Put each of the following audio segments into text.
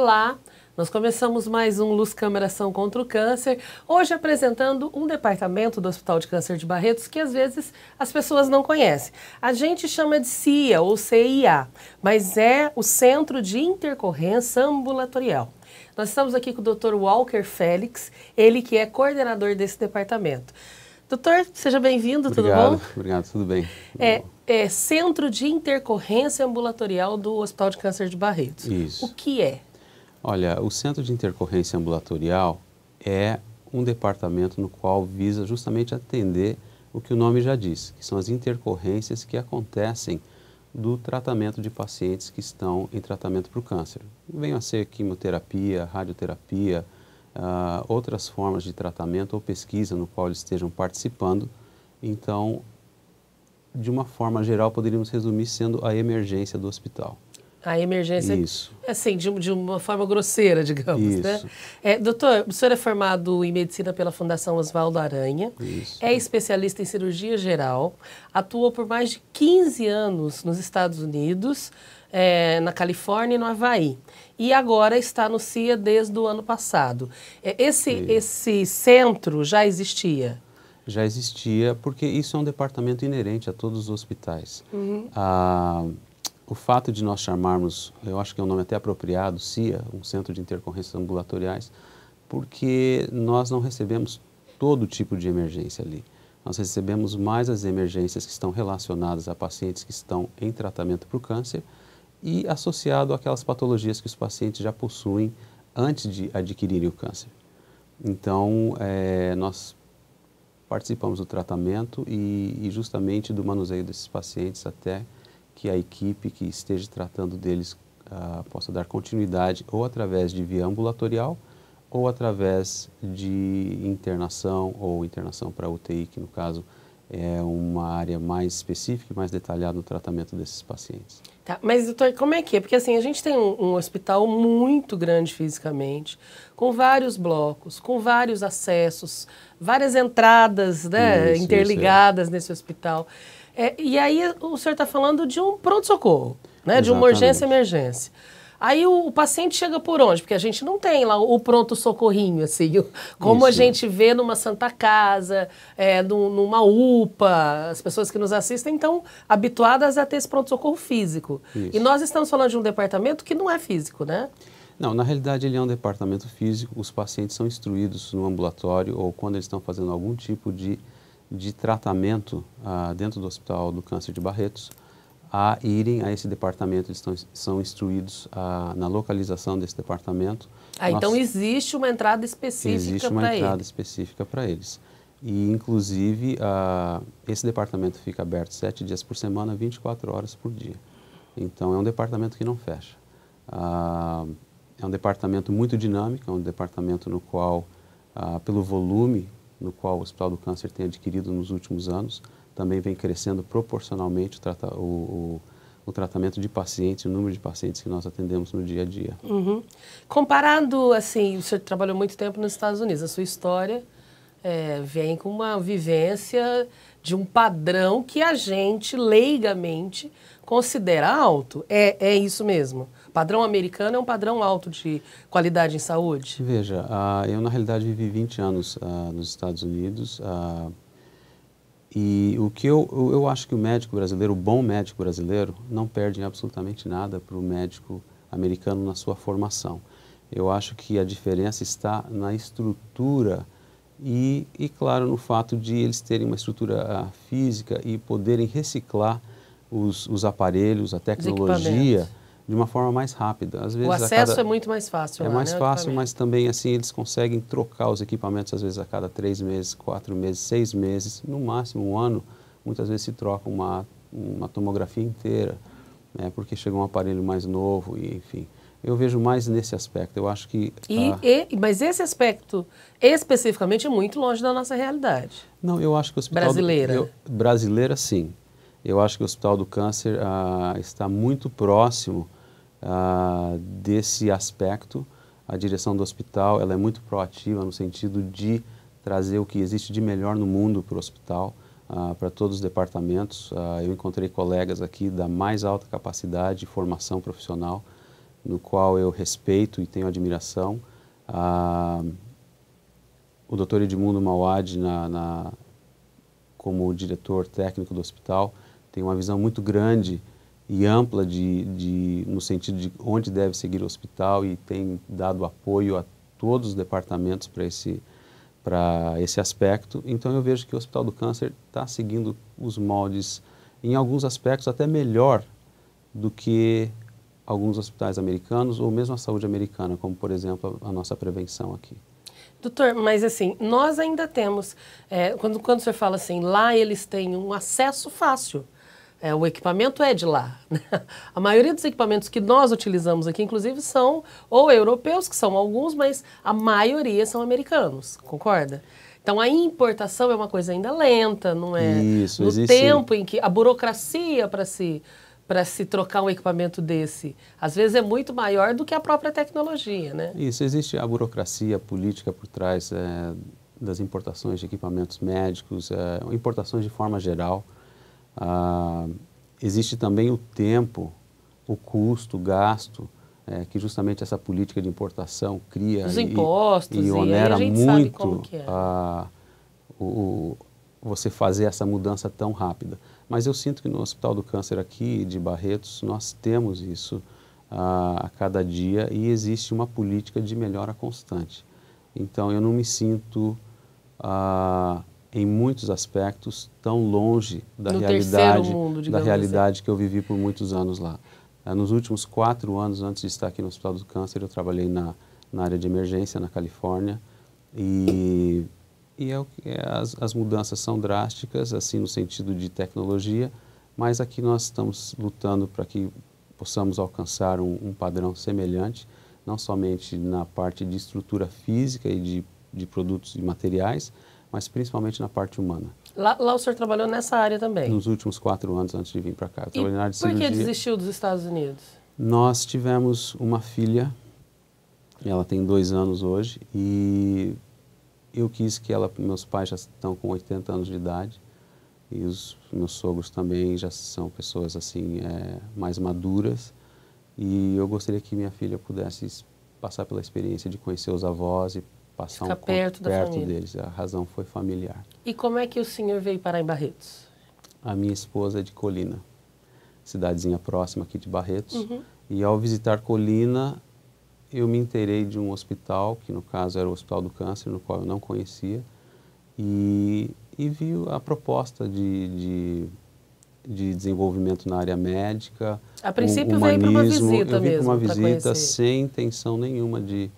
Olá, nós começamos mais um Luz Câmara Ação contra o Câncer, hoje apresentando um departamento do Hospital de Câncer de Barretos que às vezes as pessoas não conhecem. A gente chama de CIA ou CIA, mas é o Centro de Intercorrência Ambulatorial. Nós estamos aqui com o Dr. Walker Félix, ele que é coordenador desse departamento. Doutor, seja bem-vindo, tudo bom? Obrigado, tudo bem. É Centro de Intercorrência Ambulatorial do Hospital de Câncer de Barretos. Isso. O que é? Olha, o Centro de Intercorrência Ambulatorial é um departamento no qual visa justamente atender o que o nome já diz, que são as intercorrências que acontecem do tratamento de pacientes que estão em tratamento para o câncer. Venham a ser quimioterapia, radioterapia, outras formas de tratamento ou pesquisa no qual eles estejam participando. Então, de uma forma geral, poderíamos resumir sendo a emergência do hospital. A emergência, Isso. Assim, de uma forma grosseira, digamos, Isso. né? Doutor, o senhor é formado em medicina pela Fundação Oswaldo Aranha, Isso. é especialista em cirurgia geral, atuou por mais de 15 anos nos Estados Unidos, na Califórnia e no Havaí. E agora está no CIA desde o ano passado. Esse centro já existia? Já existia, porque isso é um departamento inerente a todos os hospitais. O fato de nós chamarmos, eu acho que é um nome até apropriado, CIA, um Centro de Intercorrências Ambulatoriais, porque nós não recebemos todo tipo de emergência ali. Nós recebemos mais as emergências que estão relacionadas a pacientes que estão em tratamento para o câncer e associado àquelas patologias que os pacientes já possuem antes de adquirirem o câncer. Então, nós participamos do tratamento e justamente do manuseio desses pacientes até que a equipe que esteja tratando deles possa dar continuidade ou através de via ambulatorial ou através de internação ou internação para UTI, que no caso é uma área mais específica e mais detalhada no tratamento desses pacientes. Tá, mas doutor, como é que é? Porque assim, a gente tem um hospital muito grande fisicamente, com vários blocos, com vários acessos, várias entradas, né, interligadas nesse hospital. E aí o senhor está falando de um pronto-socorro, né, de uma urgência e emergência. Aí o paciente chega por onde? Porque a gente não tem lá o pronto-socorrinho, assim, como a gente vê numa Santa Casa, numa UPA, as pessoas que nos assistem estão habituadas a ter esse pronto-socorro físico. Isso. E nós estamos falando de um departamento que não é físico, né? Não, na realidade ele é um departamento físico, os pacientes são instruídos no ambulatório ou quando eles estão fazendo algum tipo de tratamento dentro do Hospital do Câncer de Barretos, a irem a esse departamento, eles são instruídos na localização desse departamento. Então existe uma entrada específica para eles. Existe uma entrada específica para eles. E, inclusive, esse departamento fica aberto 7 dias por semana, 24 horas por dia. Então, é um departamento que não fecha. É um departamento muito dinâmico, é um departamento no qual, pelo volume no qual o Hospital do Câncer tem adquirido nos últimos anos, também vem crescendo proporcionalmente o tratamento de pacientes, o número de pacientes que nós atendemos no dia a dia. Uhum. Comparado, assim, o senhor trabalhou muito tempo nos Estados Unidos, a sua história vem com uma vivência de um padrão que a gente, leigamente, considera alto. É isso mesmo? O padrão americano é um padrão alto de qualidade em saúde? Veja, eu na realidade vivi 20 anos nos Estados Unidos, e o que eu acho que o médico brasileiro, o bom médico brasileiro, não perde absolutamente nada para o médico americano na sua formação. Eu acho que a diferença está na estrutura e claro, no fato de eles terem uma estrutura física e poderem reciclar os aparelhos, a tecnologia, de uma forma mais rápida. Às vezes, o acesso é muito mais fácil. É mais fácil, mas também assim eles conseguem trocar os equipamentos às vezes a cada 3 meses, 4 meses, 6 meses, no máximo 1 ano. Muitas vezes se troca uma tomografia inteira, né, porque chega um aparelho mais novo e enfim. Eu vejo mais nesse aspecto. Eu acho que mas esse aspecto especificamente é muito longe da nossa realidade. Não, eu acho que o hospital brasileira sim. Eu acho que o Hospital do Câncer está muito próximo desse aspecto. A direção do hospital ela é muito proativa no sentido de trazer o que existe de melhor no mundo para o hospital, para todos os departamentos. Eu encontrei colegas aqui da mais alta capacidade e formação profissional no qual eu respeito e tenho admiração. O Dr. Edmundo Mauad, como diretor técnico do hospital, tem uma visão muito grande e ampla no sentido de onde deve seguir o hospital e tem dado apoio a todos os departamentos para esse aspecto. Então eu vejo que o Hospital do Câncer está seguindo os moldes, em alguns aspectos até melhor do que alguns hospitais americanos ou mesmo a saúde americana, como por exemplo a nossa prevenção aqui. Doutor, mas assim, nós ainda temos, quando o senhor fala assim, lá eles têm um acesso fácil. O equipamento é de lá. A maioria dos equipamentos que nós utilizamos aqui, inclusive, são ou europeus, que são alguns, mas a maioria são americanos, concorda? Então, a importação é uma coisa ainda lenta, não é? Isso, no existe... tempo em que a burocracia para se trocar um equipamento desse, às vezes é muito maior do que a própria tecnologia, né? Isso, existe a burocracia política por trás das importações de equipamentos médicos, importações de forma geral. Existe também o tempo, o custo, o gasto, que justamente essa política de importação cria os impostos, e onera a gente muito sabe como que é. Você fazer essa mudança tão rápida. Mas eu sinto que no Hospital do Câncer aqui de Barretos nós temos isso a cada dia e existe uma política de melhora constante. Então eu não me sinto em muitos aspectos tão longe da realidade que eu vivi por muitos anos lá. Nos últimos 4 anos antes de estar aqui no Hospital do Câncer, eu trabalhei na área de emergência na Califórnia e as mudanças são drásticas, assim, no sentido de tecnologia, mas aqui nós estamos lutando para que possamos alcançar um padrão semelhante, não somente na parte de estrutura física e de produtos e materiais, mas principalmente na parte humana. Lá o senhor trabalhou nessa área também? Nos últimos 4 anos antes de vir para cá. E por que desistiu dos Estados Unidos? Nós tivemos uma filha, ela tem 2 anos hoje, e eu quis que meus pais já estão com 80 anos de idade, e os meus sogros também já são pessoas assim, mais maduras, e eu gostaria que minha filha pudesse passar pela experiência de conhecer os avós e passar ficar perto deles. A razão foi familiar. E como é que o senhor veio parar em Barretos? A minha esposa é de Colina, cidadezinha próxima aqui de Barretos, e ao visitar Colina, eu me inteirei de um hospital, que no caso era o Hospital do Câncer, no qual eu não conhecia, e vi a proposta de desenvolvimento na área médica. A princípio veio para uma visita mesmo. Eu vim para uma visita sem intenção nenhuma de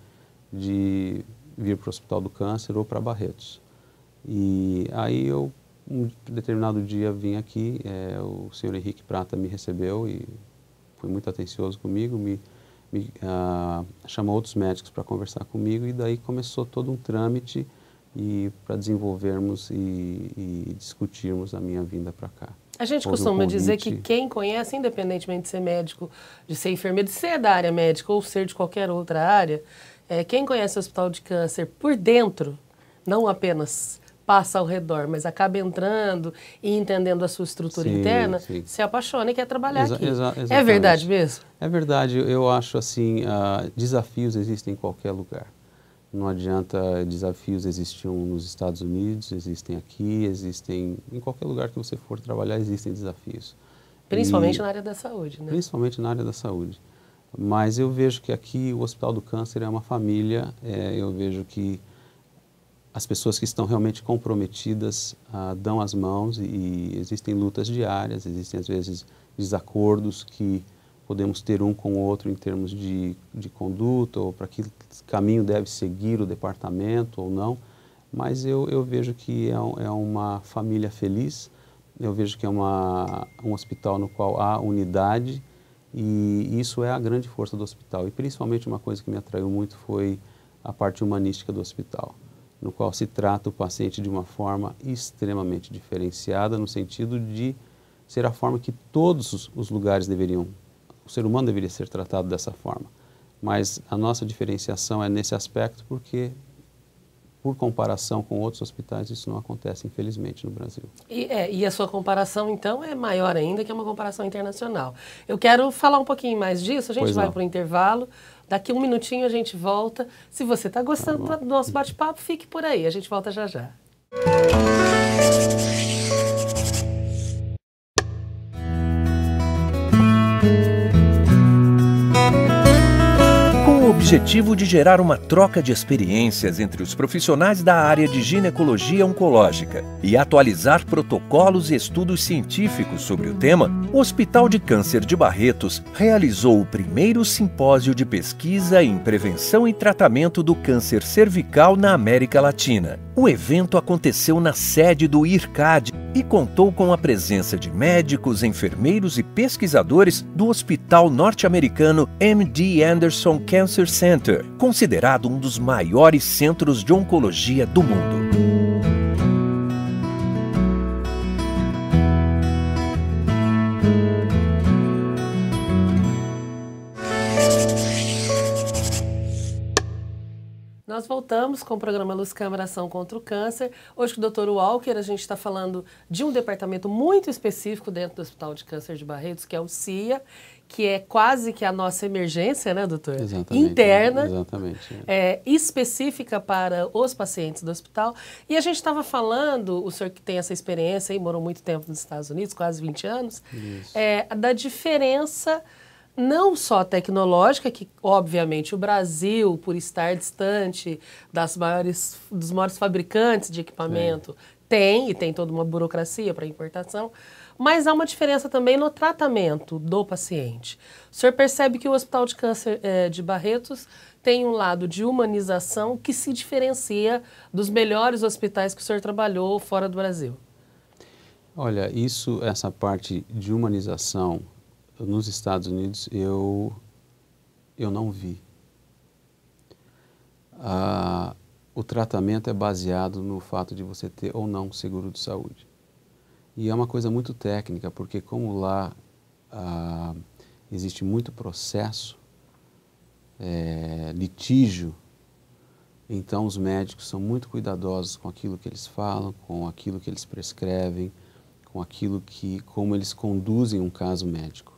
vir para o Hospital do Câncer ou para Barretos. E aí eu, um determinado dia, vim aqui, o senhor Henrique Prata me recebeu e foi muito atencioso comigo, chamou outros médicos para conversar comigo e daí começou todo um trâmite para desenvolvermos e discutirmos a minha vinda para cá. A gente costuma dizer que quem conhece, independentemente de ser médico, de ser enfermeiro, de ser da área médica ou ser de qualquer outra área, quem conhece o Hospital de Câncer por dentro, não apenas passa ao redor, mas acaba entrando e entendendo a sua estrutura interna, se apaixona e quer trabalhar aqui. É verdade mesmo? É verdade. Eu acho assim, desafios existem em qualquer lugar. Não adianta, desafios existiam nos Estados Unidos, existem aqui, existem em qualquer lugar que você for trabalhar, existem desafios. Principalmente na área da saúde, né? Principalmente na área da saúde. Mas eu vejo que aqui o Hospital do Câncer é uma família, eu vejo que as pessoas que estão realmente comprometidas dão as mãos e existem lutas diárias, existem às vezes desacordos que podemos ter um com o outro em termos de conduta ou para que caminho deve seguir o departamento ou não, mas eu vejo que é uma família feliz, eu vejo que é um hospital no qual há unidade e isso é a grande força do hospital. E principalmente uma coisa que me atraiu muito foi a parte humanística do hospital, no qual se trata o paciente de uma forma extremamente diferenciada, no sentido de ser a forma que todos os lugares o ser humano deveria ser tratado dessa forma. Mas a nossa diferenciação é nesse aspecto porque por comparação com outros hospitais, isso não acontece, infelizmente, no Brasil. E a sua comparação, então, é maior ainda, que é uma comparação internacional. Eu quero falar um pouquinho mais disso, a gente vai para o intervalo, daqui um minutinho a gente volta. Se você está gostando do nosso bate-papo, fique por aí, a gente volta já já. Com o objetivo de gerar uma troca de experiências entre os profissionais da área de ginecologia oncológica e atualizar protocolos e estudos científicos sobre o tema, o Hospital de Câncer de Barretos realizou o primeiro simpósio de pesquisa em prevenção e tratamento do câncer cervical na América Latina. O evento aconteceu na sede do IRCAD e contou com a presença de médicos, enfermeiros e pesquisadores do Hospital Norte-Americano MD Anderson Cancer Center, considerado um dos maiores centros de oncologia do mundo. Nós voltamos com o programa Luz Câmara Ação contra o Câncer. Hoje com o Dr. Walker, a gente está falando de um departamento muito específico dentro do Hospital de Câncer de Barretos, que é o CIA, que é quase que a nossa emergência, né, doutor? Exatamente, interna, exatamente. Específica para os pacientes do hospital. E a gente estava falando, o senhor que tem essa experiência e morou muito tempo nos Estados Unidos, quase 20 anos, da diferença não só tecnológica, que obviamente o Brasil, por estar distante dos maiores fabricantes de equipamento, tem toda uma burocracia para importação, mas há uma diferença também no tratamento do paciente. O senhor percebe que o Hospital de Câncer de Barretos tem um lado de humanização que se diferencia dos melhores hospitais que o senhor trabalhou fora do Brasil. Olha, essa parte de humanização nos Estados Unidos, eu não vi. O tratamento é baseado no fato de você ter ou não seguro de saúde. E é uma coisa muito técnica, porque como lá existe muito processo, litígio, então os médicos são muito cuidadosos com aquilo que eles falam, com aquilo que eles prescrevem, com como eles conduzem um caso médico.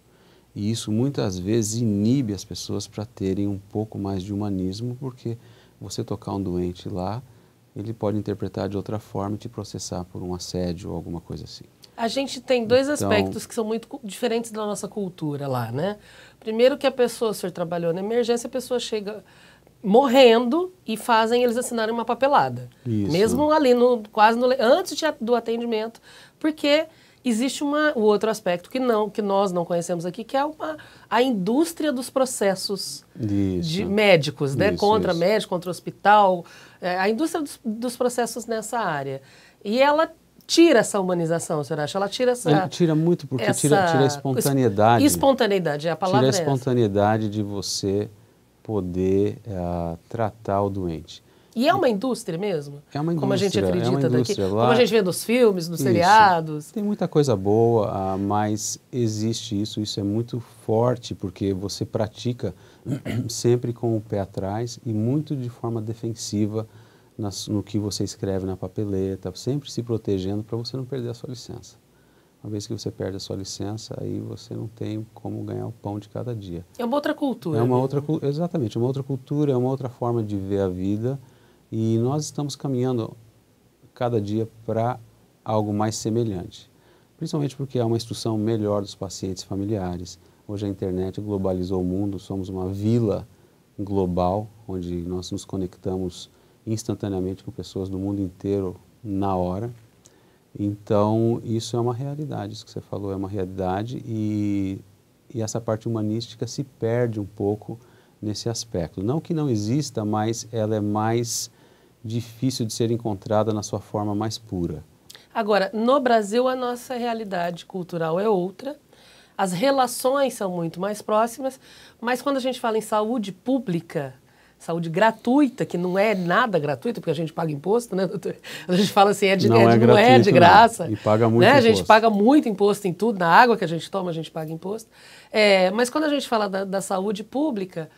E isso muitas vezes inibe as pessoas para terem um pouco mais de humanismo, porque você tocar um doente lá, ele pode interpretar de outra forma e te processar por um assédio ou alguma coisa assim. A gente tem dois aspectos que são muito diferentes da nossa cultura lá, né? Primeiro que o senhor trabalhou na emergência, a pessoa chega morrendo e fazem eles assinarem uma papelada. Isso. Mesmo ali, antes do atendimento, porque existe o outro aspecto que nós não conhecemos aqui, que é a indústria dos processos de médicos, né? Contra médico, contra hospital, a indústria dos processos nessa área. E ela tira essa humanização, o senhor acha? Ela tira essa... Tira muito, porque tira a espontaneidade. Espontaneidade, a palavra é essa. Tira a espontaneidade de você poder tratar o doente. E é uma indústria mesmo? É uma indústria. Como a gente acredita daqui? Lá, como a gente vê nos filmes, nos seriados? Tem muita coisa boa, mas existe isso é muito forte, porque você pratica sempre com o pé atrás e muito de forma defensiva no que você escreve na papeleta, sempre se protegendo para você não perder a sua licença. Uma vez que você perde a sua licença, aí você não tem como ganhar o pão de cada dia. É uma outra cultura. Exatamente, é uma outra cultura, é uma outra forma de ver a vida. E nós estamos caminhando cada dia para algo mais semelhante, principalmente porque há uma instrução melhor dos pacientes familiares. Hoje a internet globalizou o mundo, somos uma vila global, onde nós nos conectamos instantaneamente com pessoas do mundo inteiro na hora. Então, isso é uma realidade, isso que você falou é uma realidade e essa parte humanística se perde um pouco nesse aspecto. Não que não exista, mas ela é mais difícil de ser encontrada na sua forma mais pura. Agora, no Brasil, a nossa realidade cultural é outra, as relações são muito mais próximas, mas quando a gente fala em saúde pública, saúde gratuita, que não é nada gratuito, porque a gente paga imposto, né, doutor? A gente fala assim, não é de graça. Não. E paga muito né? imposto. A gente paga muito imposto em tudo, na água que a gente toma, a gente paga imposto. Mas quando a gente fala da saúde pública,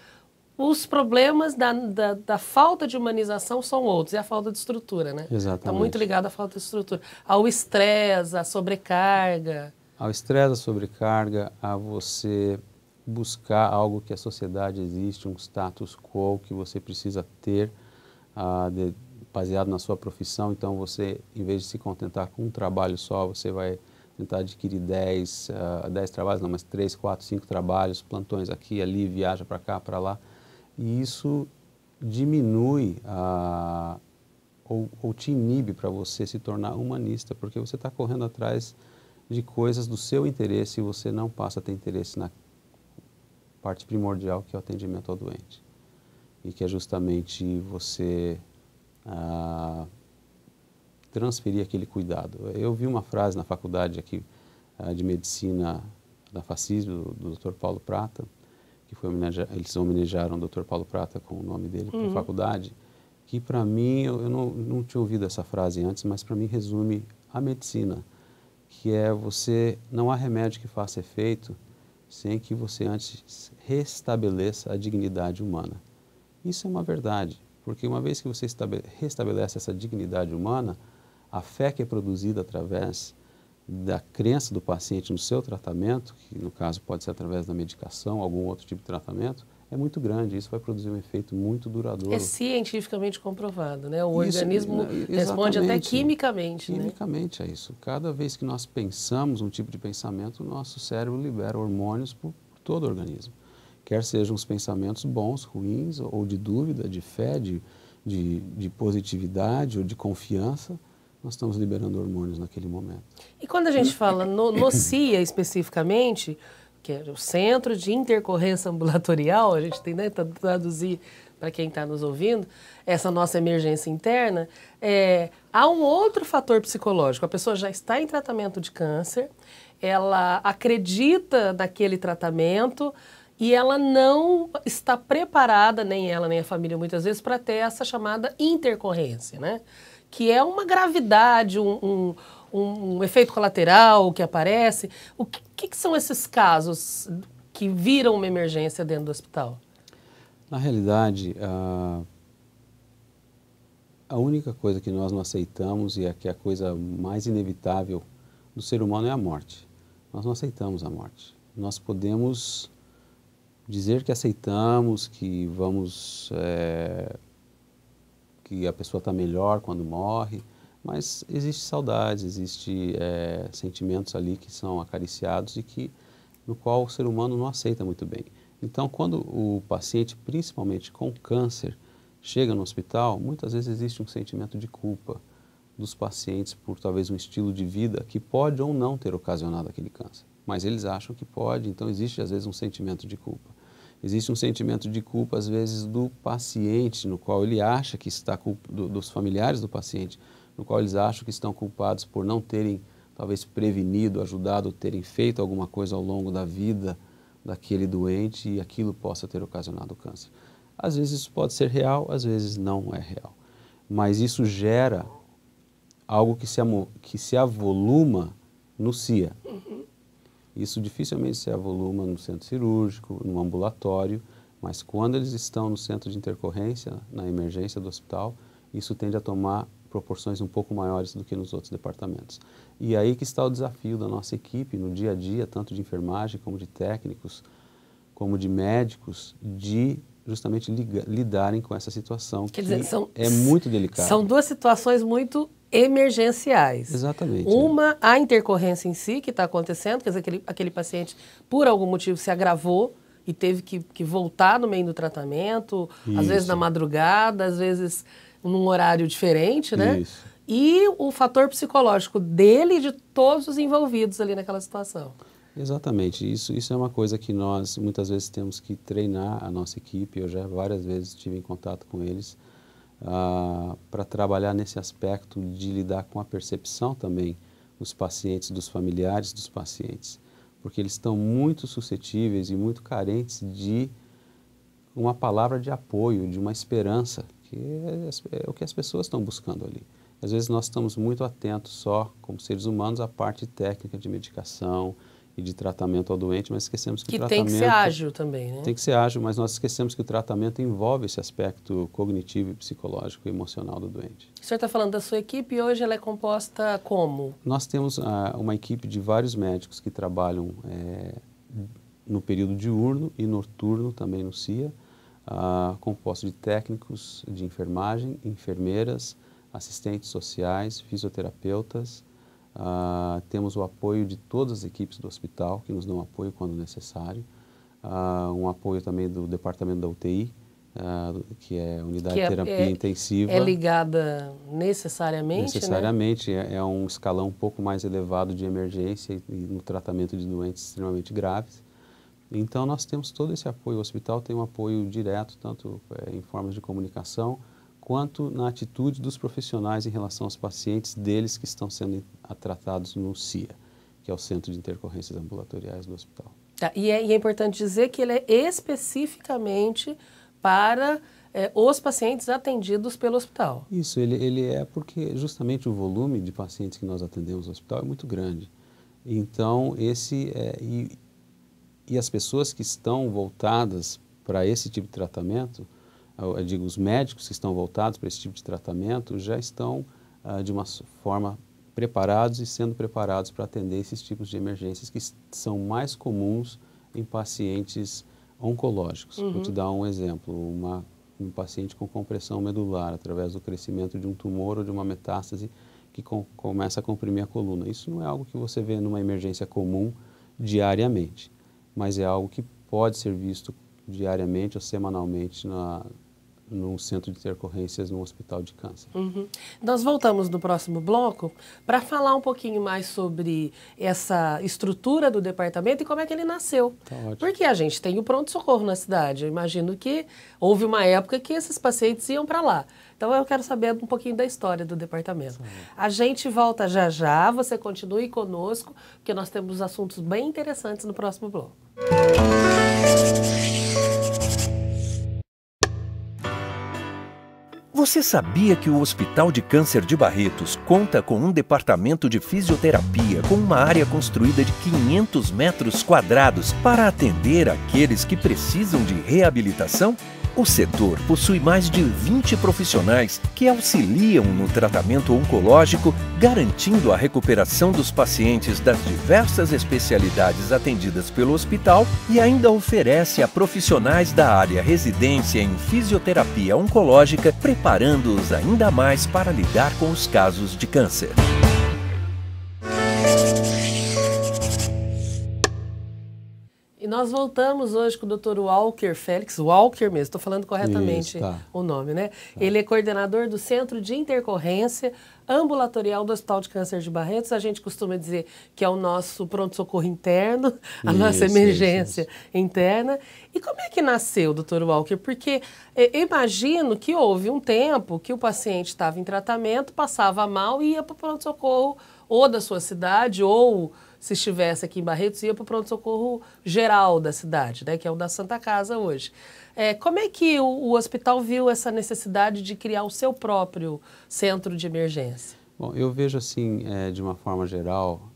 os problemas da falta de humanização são outros, e a falta de estrutura, né? Exatamente. Está muito ligado à falta de estrutura, ao estresse, à sobrecarga. Ao estresse, à sobrecarga, a você buscar algo que a sociedade existe, um status quo que você precisa ter, baseado na sua profissão. Então você, em vez de se contentar com um trabalho só, você vai tentar adquirir 10 trabalhos, não, mas 3, 4, 5 trabalhos, plantões aqui, ali, viaja para cá, para lá. E isso diminui ou te inibe para você se tornar humanista, porque você está correndo atrás de coisas do seu interesse e você não passa a ter interesse na parte primordial, que é o atendimento ao doente. E que é justamente você transferir aquele cuidado. Eu vi uma frase na faculdade aqui de medicina da FACIS, do Dr. Paulo Prata, que foi eles homenagearam o Dr. Paulo Prata com o nome dele para a faculdade, que para mim, eu não tinha ouvido essa frase antes, mas para mim resume a medicina, que é não há remédio que faça efeito sem que você antes restabeleça a dignidade humana. Isso é uma verdade, porque uma vez que você restabelece essa dignidade humana, a fé que é produzida através da crença do paciente no seu tratamento, que no caso pode ser através da medicação, algum outro tipo de tratamento, é muito grande. Isso vai produzir um efeito muito duradouro. É cientificamente comprovado, né? O organismo responde até quimicamente. Quimicamente, né? É isso. Cada vez que nós pensamos um tipo de pensamento, o nosso cérebro libera hormônios por todo o organismo. Quer sejam os pensamentos bons, ruins, ou de dúvida, de fé, de positividade ou de confiança, nós estamos liberando hormônios naquele momento. E quando a gente fala no CIA especificamente, que é o Centro de Intercorrência Ambulatorial, a gente tem que traduzir para quem está nos ouvindo, essa nossa emergência interna, há um outro fator psicológico. A pessoa já está em tratamento de câncer, ela acredita naquele tratamento e ela não está preparada, nem ela nem a família muitas vezes, para ter essa chamada intercorrência, né? Que é uma gravidade, um efeito colateral que aparece. O que são esses casos que viram uma emergência dentro do hospital? Na realidade, a única coisa que nós não aceitamos e que é a coisa mais inevitável do ser humano é a morte. Nós não aceitamos a morte. Nós podemos dizer que aceitamos, que que a pessoa está melhor quando morre, mas existe saudades, existe sentimentos ali que são acariciados e no qual o ser humano não aceita muito bem. Então, quando o paciente, principalmente com câncer, chega no hospital, muitas vezes existe um sentimento de culpa dos pacientes por talvez um estilo de vida que pode ou não ter ocasionado aquele câncer, mas eles acham que pode, então existe às vezes um sentimento de culpa. Existe um sentimento de culpa, às vezes, do paciente, no qual ele acha que está dos familiares do paciente, no qual eles acham que estão culpados por não terem, talvez, prevenido, ajudado, terem feito alguma coisa ao longo da vida daquele doente e aquilo possa ter ocasionado o câncer. Às vezes isso pode ser real, às vezes não é real. Mas isso gera algo que se avoluma no CIA. Isso dificilmente se avoluma no centro cirúrgico, no ambulatório, mas quando eles estão no centro de intercorrência, na emergência do hospital, isso tende a tomar proporções um pouco maiores do que nos outros departamentos. E aí que está o desafio da nossa equipe no dia a dia, tanto de enfermagem como de técnicos, como de médicos, de justamente lidarem com essa situação. Quer dizer, é muito delicada. São duas situações muito emergenciais. Exatamente. Uma, a intercorrência em si que está acontecendo, quer dizer, aquele paciente, por algum motivo, se agravou e teve que voltar no meio do tratamento, às vezes na madrugada, às vezes num horário diferente, né? Isso. E o fator psicológico dele e de todos os envolvidos ali naquela situação. Exatamente. Isso é uma coisa que nós, muitas vezes, temos que treinar a nossa equipe. Eu já várias vezes estive em contato com eles para trabalhar nesse aspecto de lidar com a percepção também dos pacientes, dos familiares dos pacientes, porque eles estão muito suscetíveis e muito carentes de uma palavra de apoio, de uma esperança, que é o que as pessoas estão buscando ali. Às vezes nós estamos muito atentos só, como seres humanos, à parte técnica de medicação e de tratamento ao doente, mas esquecemos que o Que tratamento... tem que ser ágil também, né? Tem que ser ágil, mas nós esquecemos que o tratamento envolve esse aspecto cognitivo, psicológico e emocional do doente. O senhor está falando da sua equipe e hoje ela é composta como? Nós temos uma equipe de vários médicos que trabalham no período diurno e noturno também no CIA, composto de técnicos de enfermagem, enfermeiras, assistentes sociais, fisioterapeutas. Temos o apoio de todas as equipes do hospital, que nos dão apoio quando necessário. Um apoio também do departamento da UTI, que é a unidade de terapia intensiva. É ligada necessariamente, Necessariamente, né? É um escalão um pouco mais elevado de emergência e no tratamento de doentes extremamente graves. Então, nós temos todo esse apoio. O hospital tem um apoio direto, tanto em formas de comunicação, quanto na atitude dos profissionais em relação aos pacientes deles que estão sendo tratados no CIA, que é o Centro de Intercorrências Ambulatoriais do hospital. Tá, e é importante dizer que ele é especificamente para os pacientes atendidos pelo hospital. Isso, ele é porque justamente o volume de pacientes que nós atendemos no hospital é muito grande. Então, e as pessoas que estão voltadas para esse tipo de tratamento, eu digo, os médicos que estão voltados para esse tipo de tratamento já estão, de uma forma, preparados e sendo preparados para atender esses tipos de emergências que são mais comuns em pacientes oncológicos. Vou te dar um exemplo, um paciente com compressão medular através do crescimento de um tumor ou de uma metástase que começa a comprimir a coluna. Isso não é algo que você vê numa emergência comum diariamente, mas é algo que pode ser visto diariamente ou semanalmente num centro de intercorrências num hospital de câncer. Nós voltamos no próximo bloco para falar um pouquinho mais sobre essa estrutura do departamento e como é que ele nasceu. Tá ótimo. Porque a gente tem o pronto-socorro na cidade. Eu imagino que houve uma época que esses pacientes iam para lá. Então eu quero saber um pouquinho da história do departamento. A gente volta já já, você continue conosco, porque nós temos assuntos bem interessantes no próximo bloco. Você sabia que o Hospital de Câncer de Barretos conta com um departamento de fisioterapia com uma área construída de 500 metros quadrados para atender aqueles que precisam de reabilitação? O setor possui mais de 20 profissionais que auxiliam no tratamento oncológico, garantindo a recuperação dos pacientes das diversas especialidades atendidas pelo hospital e ainda oferece a profissionais da área residência em fisioterapia oncológica, preparando-os ainda mais para lidar com os casos de câncer. Nós voltamos hoje com o Dr. Walker Félix, Walker mesmo, estou falando corretamente o nome, né? Ele é coordenador do Centro de Intercorrência Ambulatorial do Hospital de Câncer de Barretos. A gente costuma dizer que é o nosso pronto-socorro interno, a nossa emergência interna. E como é que nasceu, Dr. Walker? Porque eu imagino que houve um tempo que o paciente estava em tratamento, passava mal e ia para o pronto-socorro ou da sua cidade ou... se estivesse aqui em Barretos, ia para o pronto-socorro geral da cidade, né, que é o da Santa Casa hoje. Como é que o hospital viu essa necessidade de criar o seu próprio centro de emergência? Bom, eu vejo assim, de uma forma geral,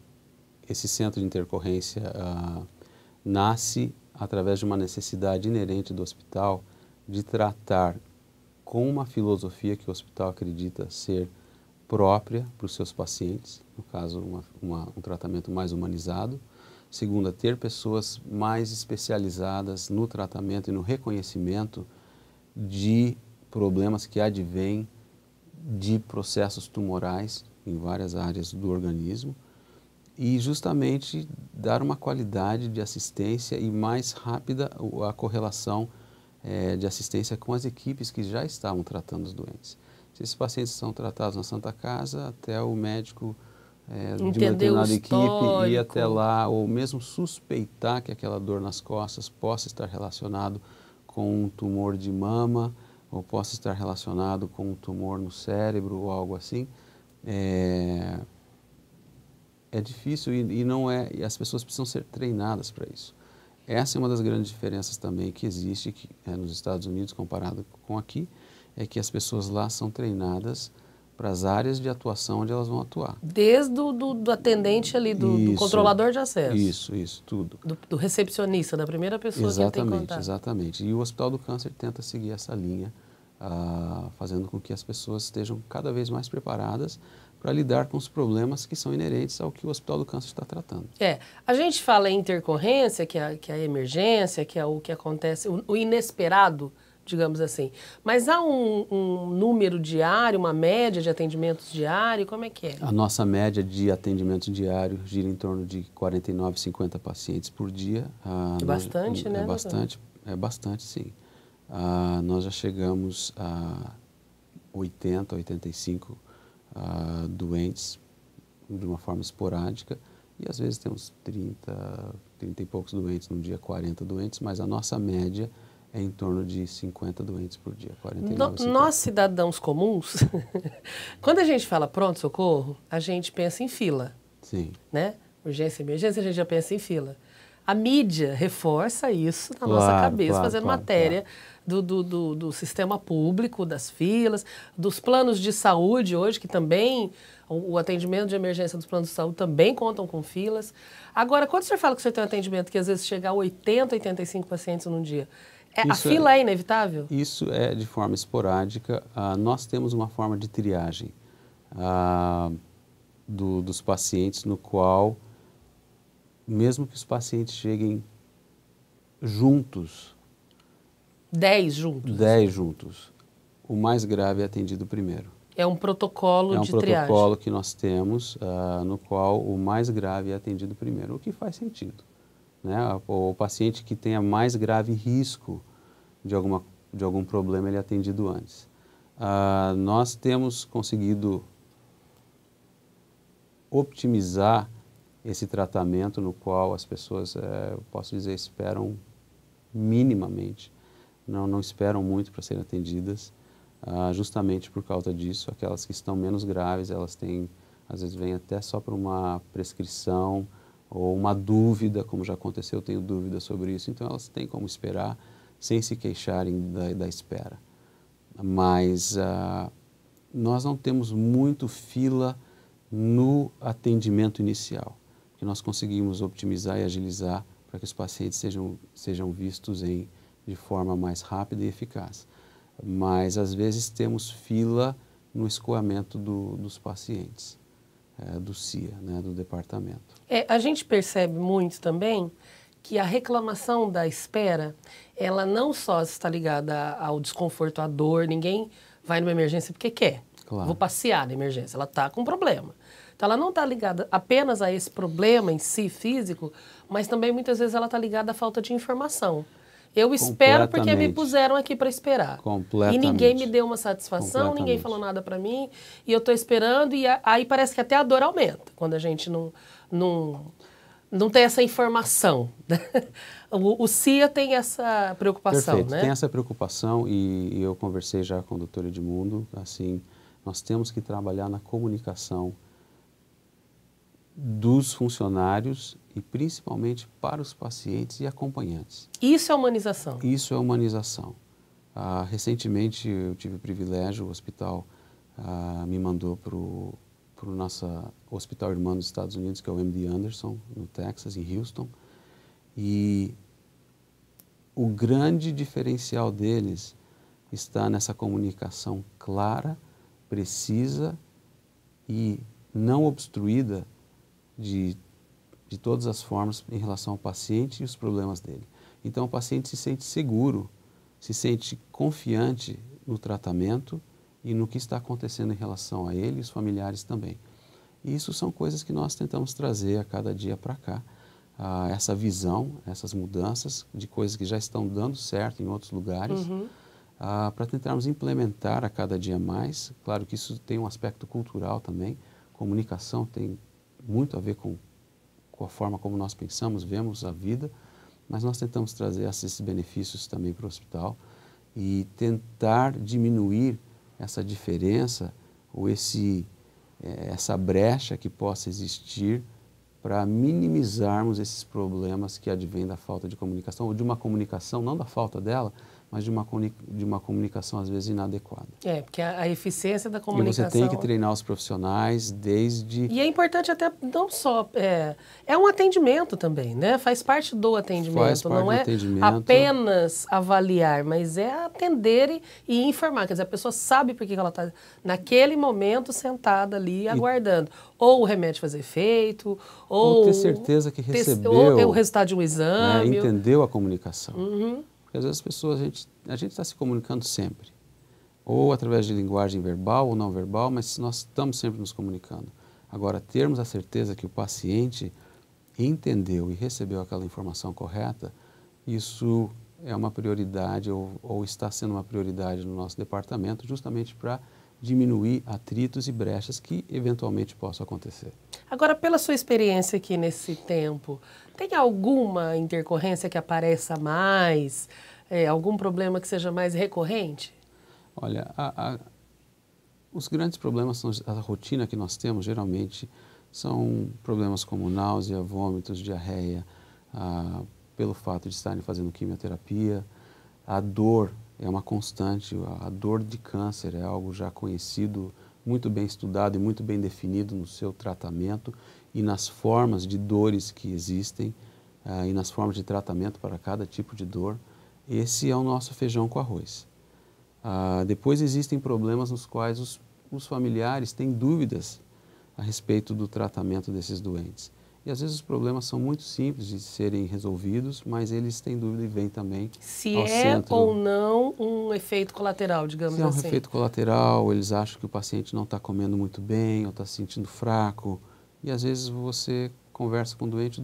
esse centro de intercorrência nasce através de uma necessidade inerente do hospital de tratar com uma filosofia que o hospital acredita ser própria para os seus pacientes, no caso, um tratamento mais humanizado. Segundo, ter pessoas mais especializadas no tratamento e no reconhecimento de problemas que advêm de processos tumorais em várias áreas do organismo e justamente dar uma qualidade de assistência e mais rápida a correlação de assistência com as equipes que já estavam tratando os doentes. Se esses pacientes são tratados na Santa Casa, até o médico de uma determinada equipe ir até lá, ou mesmo suspeitar que aquela dor nas costas possa estar relacionado com um tumor de mama, ou possa estar relacionado com um tumor no cérebro, ou algo assim, é difícil e não é, e as pessoas precisam ser treinadas para isso. Essa é uma das grandes diferenças também que existe nos Estados Unidos comparado com aqui, é que as pessoas lá são treinadas para as áreas de atuação onde elas vão atuar. Desde do atendente ali, do controlador de acesso. Isso, tudo. Do recepcionista, da primeira pessoa que ele tem contato. Exatamente. E o Hospital do Câncer tenta seguir essa linha, fazendo com que as pessoas estejam cada vez mais preparadas para lidar com os problemas que são inerentes ao que o Hospital do Câncer está tratando. A gente fala em intercorrência, que é a emergência, que é o que acontece, o inesperado, digamos assim. Mas há um número diário, uma média de atendimentos diário, como é que é? A nossa média de atendimento diário gira em torno de 49, 50 pacientes por dia. É bastante, né? É bastante, sim. Nós já chegamos a 80, 85 doentes de uma forma esporádica e às vezes temos 30 e poucos doentes num dia, 40 doentes, mas a nossa média é em torno de 50 doentes por dia, 49, 50. Nós, cidadãos comuns, quando a gente fala pronto-socorro, a gente pensa em fila. Sim. Né? Urgência e emergência, a gente já pensa em fila. A mídia reforça isso na nossa cabeça, fazendo matéria do sistema público, das filas, dos planos de saúde hoje, que também, o atendimento de emergência dos planos de saúde também contam com filas. Agora, quando o senhor fala que o senhor tem um atendimento que às vezes chega a 80, 85 pacientes num dia, a fila é inevitável? Isso é de forma esporádica. Nós temos uma forma de triagem dos pacientes, no qual, mesmo que os pacientes cheguem juntos, 10 juntos? 10 juntos, o mais grave é atendido primeiro. É um protocolo de triagem? É um protocolo que nós temos, no qual o mais grave é atendido primeiro, o que faz sentido. Né? O paciente que tenha mais grave risco de algum problema, ele é atendido antes. Nós temos conseguido optimizar esse tratamento no qual as pessoas, eu posso dizer, esperam minimamente, não esperam muito para serem atendidas, justamente por causa disso. Aquelas que estão menos graves, elas têm, às vezes vêm até só por uma prescrição ou uma dúvida, como já aconteceu, eu tenho dúvida sobre isso, então elas têm como esperar sem se queixarem da espera. Mas nós não temos muito fila no atendimento inicial, que nós conseguimos optimizar e agilizar para que os pacientes sejam vistos de forma mais rápida e eficaz. Mas, às vezes, temos fila no escoamento dos pacientes, do CIA, né, do departamento. A gente percebe muito também que a reclamação da espera, ela não só está ligada ao desconforto, à dor, ninguém vai numa emergência porque quer. Claro. Vou passear na emergência, ela está com um problema. Então, ela não está ligada apenas a esse problema em si, físico, mas também, muitas vezes, ela está ligada à falta de informação. Eu espero porque me puseram aqui para esperar. Completamente. E ninguém me deu uma satisfação, ninguém falou nada para mim, e eu estou esperando, e aí parece que até a dor aumenta, quando a gente não tem essa informação. O CIA tem essa preocupação, Perfeito, né? Tem essa preocupação, e eu conversei já com o Dr. Edmundo, assim, nós temos que trabalhar na comunicação dos funcionários e principalmente para os pacientes e acompanhantes. Isso é humanização? Isso é humanização. Recentemente eu tive o privilégio, o hospital me mandou para o nosso hospital irmão dos Estados Unidos, que é o MD Anderson, no Texas, em Houston, e o grande diferencial deles está nessa comunicação clara, precisa e não obstruída de todas as formas em relação ao paciente e os problemas dele. Então o paciente se sente seguro, se sente confiante no tratamento e no que está acontecendo em relação a ele e os familiares também. E isso são coisas que nós tentamos trazer a cada dia para cá, essa visão, essas mudanças de coisas que já estão dando certo em outros lugares, para tentarmos implementar a cada dia mais. Claro que isso tem um aspecto cultural também, comunicação tem muito a ver com a forma como nós pensamos, vemos a vida, mas nós tentamos trazer esses benefícios também para o hospital e tentar diminuir essa diferença ou essa brecha que possa existir para minimizarmos esses problemas que advêm da falta de comunicação ou de uma comunicação, não da falta dela, mas de uma comunicação às vezes inadequada. Porque a eficiência da comunicação... E você tem que treinar os profissionais desde... E é importante até, não só... É um atendimento também, né? Faz parte do atendimento. Faz parte não do é atendimento. Apenas avaliar, mas é atender e informar. Quer dizer, a pessoa sabe por que ela está naquele momento sentada ali aguardando. Ou o remédio fazer efeito, ou ter certeza que recebeu... Ou o resultado de um exame. Entendeu a comunicação. Uhum. Porque às vezes as pessoas, a gente está se comunicando sempre. Ou através de linguagem verbal ou não verbal, mas nós estamos sempre nos comunicando. Agora, termos a certeza que o paciente entendeu e recebeu aquela informação correta, isso é uma prioridade ou está sendo uma prioridade no nosso departamento, justamente para diminuir atritos e brechas que eventualmente possam acontecer. Agora, pela sua experiência aqui nesse tempo, tem alguma intercorrência que apareça mais? Algum problema que seja mais recorrente? Olha, os grandes problemas são a rotina que nós temos, geralmente, são problemas como náusea, vômitos, diarreia, pelo fato de estarem fazendo quimioterapia. A dor é uma constante, a dor de câncer é algo já conhecido, muito bem estudado e muito bem definido no seu tratamento e nas formas de dores que existem e nas formas de tratamento para cada tipo de dor. Esse é o nosso feijão com arroz. Depois existem problemas nos quais os familiares têm dúvidas a respeito do tratamento desses doentes. E às vezes os problemas são muito simples de serem resolvidos, mas eles têm dúvida e vêm também ao centro. Se é ou não um efeito colateral, digamos assim. Se é um efeito colateral, eles acham que o paciente não está comendo muito bem ou está se sentindo fraco. E às vezes você conversa com o doente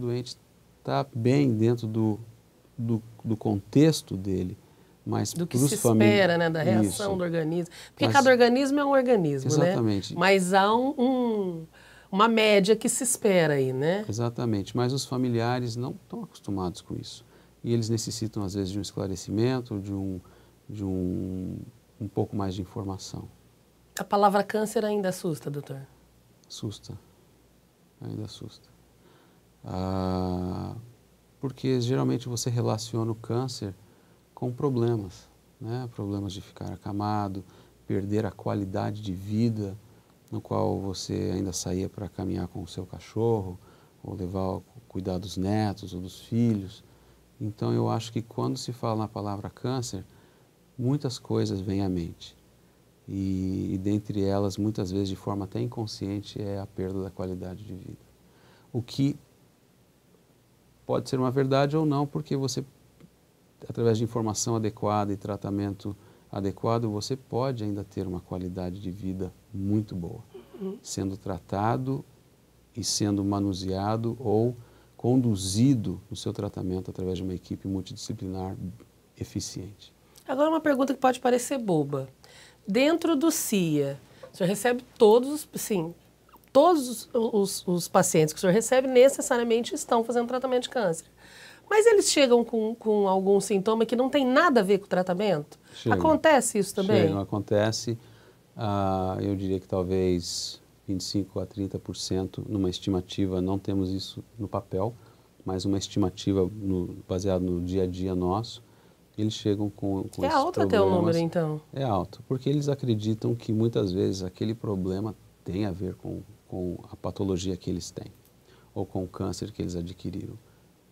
está bem dentro do contexto dele. Mas do que se espera, né, da reação do organismo. Porque cada organismo é um organismo, exatamente. Né? Mas há uma média que se espera aí, né? Exatamente, mas os familiares não estão acostumados com isso. E eles necessitam, às vezes, de um esclarecimento, de um pouco mais de informação. A palavra câncer ainda assusta, doutor? Assusta, ainda assusta. Porque geralmente você relaciona o câncer com problemas, né? Problemas de ficar acamado, perder a qualidade de vida, no qual você ainda saía para caminhar com o seu cachorro, ou cuidar dos netos ou dos filhos. Então eu acho que quando se fala na palavra câncer, muitas coisas vêm à mente. E dentre elas, muitas vezes de forma até inconsciente, é a perda da qualidade de vida. O que pode ser uma verdade ou não, porque você, através de informação adequada e tratamento adequado, você pode ainda ter uma qualidade de vida muito boa, sendo tratado e sendo manuseado ou conduzido no seu tratamento através de uma equipe multidisciplinar eficiente. Agora uma pergunta que pode parecer boba. Dentro do CIA, o senhor recebe todos os pacientes que o senhor recebe necessariamente estão fazendo tratamento de câncer. Mas eles chegam com algum sintoma que não tem nada a ver com o tratamento? Acontece isso também? Acontece. Eu diria que talvez 25% a 30%, numa estimativa, não temos isso no papel, mas uma estimativa baseada no dia a dia nosso, eles chegam com esses problemas. É alto até o número, então? É alto, porque eles acreditam que muitas vezes aquele problema tem a ver com a patologia que eles têm, ou com o câncer que eles adquiriram.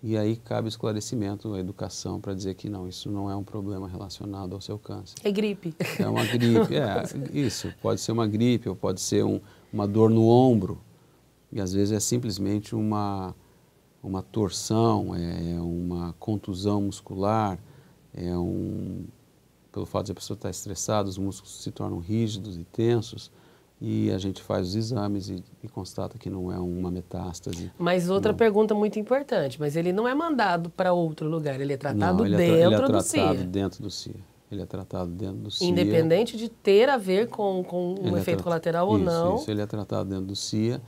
E aí cabe o esclarecimento, a educação, para dizer que não, isso não é um problema relacionado ao seu câncer. É gripe. É uma gripe, isso. Pode ser uma gripe ou pode ser uma dor no ombro. E às vezes é simplesmente uma torção, é uma contusão muscular, pelo fato de a pessoa estar estressada, os músculos se tornam rígidos e tensos. E a gente faz os exames e constata que não é uma metástase. Mas outra pergunta muito importante, mas ele não é mandado para outro lugar, ele é tratado dentro do CIA? Ele é tratado dentro do CIA. Ele é tratado dentro do CIA. Independente de ter a ver com um efeito colateral ou não? Isso, ele é tratado dentro do CIA.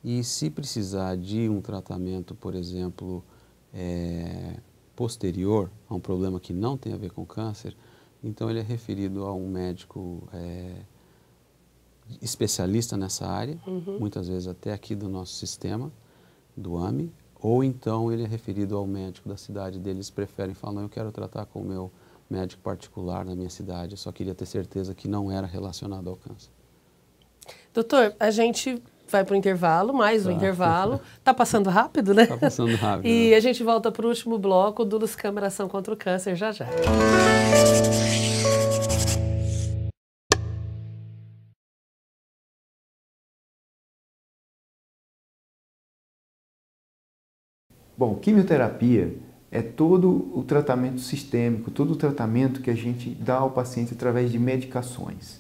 E se precisar de um tratamento, por exemplo, posterior a um problema que não tem a ver com câncer, então ele é referido a um médico especialista nessa área, muitas vezes até aqui do nosso sistema, do AME, ou então ele é referido ao médico da cidade deles, preferem falar, não, eu quero tratar com o meu médico particular na minha cidade. Eu só queria ter certeza que não era relacionado ao câncer. Doutor, a gente vai para o intervalo, mais um intervalo. Tá passando rápido, né? Tá passando rápido. E a gente volta para o último bloco do Luz Câmara Ação contra o Câncer já já. Bom, quimioterapia é todo o tratamento sistêmico, todo o tratamento que a gente dá ao paciente através de medicações.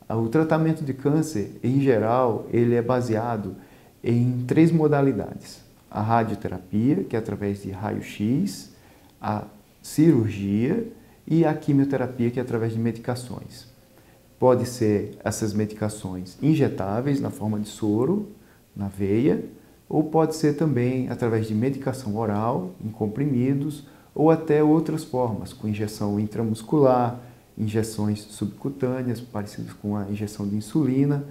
O tratamento de câncer, em geral, ele é baseado em 3 modalidades. A radioterapia, que é através de raio-x, a cirurgia e a quimioterapia, que é através de medicações. Pode ser essas medicações injetáveis na forma de soro, na veia, ou pode ser também através de medicação oral, em comprimidos, ou até outras formas, com injeção intramuscular, injeções subcutâneas, parecidas com a injeção de insulina.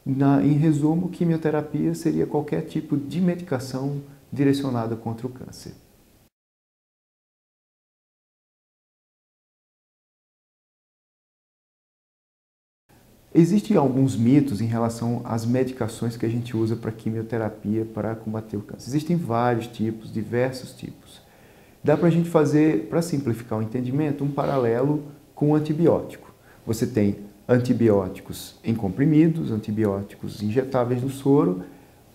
Em resumo, quimioterapia seria qualquer tipo de medicação direcionada contra o câncer. Existem alguns mitos em relação às medicações que a gente usa para quimioterapia para combater o câncer. Existem vários tipos, diversos tipos. Dá para a gente fazer, para simplificar o entendimento, um paralelo com o antibiótico. Você tem antibióticos em comprimidos, antibióticos injetáveis no soro.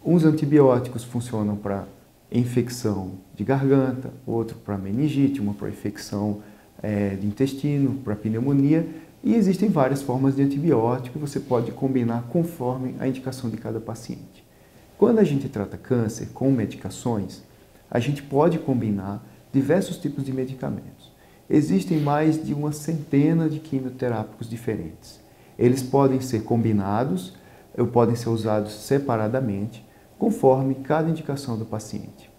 Uns antibióticos funcionam para infecção de garganta, outro para meningite, uma para infecção de intestino, para pneumonia. E existem várias formas de antibiótico e você pode combinar conforme a indicação de cada paciente. Quando a gente trata câncer com medicações, a gente pode combinar diversos tipos de medicamentos. Existem mais de uma centena de quimioterápicos diferentes. Eles podem ser combinados ou podem ser usados separadamente, conforme cada indicação do paciente.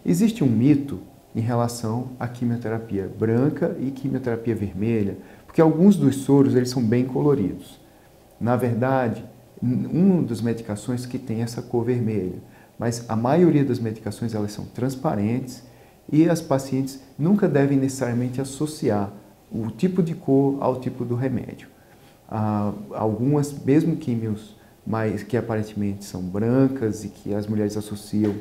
Existe um mito em relação à quimioterapia branca e quimioterapia vermelha, porque alguns dos soros eles são bem coloridos. Na verdade, uma das medicações que tem essa cor vermelha, mas a maioria das medicações elas são transparentes e as pacientes nunca devem necessariamente associar o tipo de cor ao tipo do remédio. Algumas, mesmo químios que aparentemente são brancas e que as mulheres associam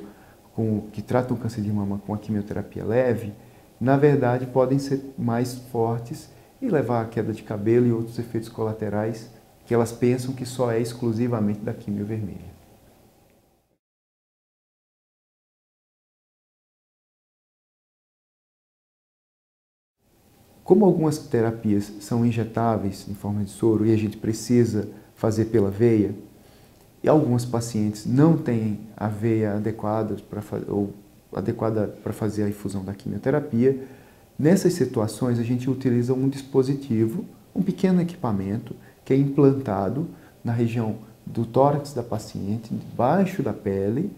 que tratam o câncer de mama com a quimioterapia leve, na verdade podem ser mais fortes e levar a queda de cabelo e outros efeitos colaterais que elas pensam que só é exclusivamente da quimio vermelha. Como algumas terapias são injetáveis em forma de soro e a gente precisa fazer pela veia, e alguns pacientes não têm a veia adequada para fazer a infusão da quimioterapia, nessas situações a gente utiliza um dispositivo, um pequeno equipamento que é implantado na região do tórax da paciente, debaixo da pele,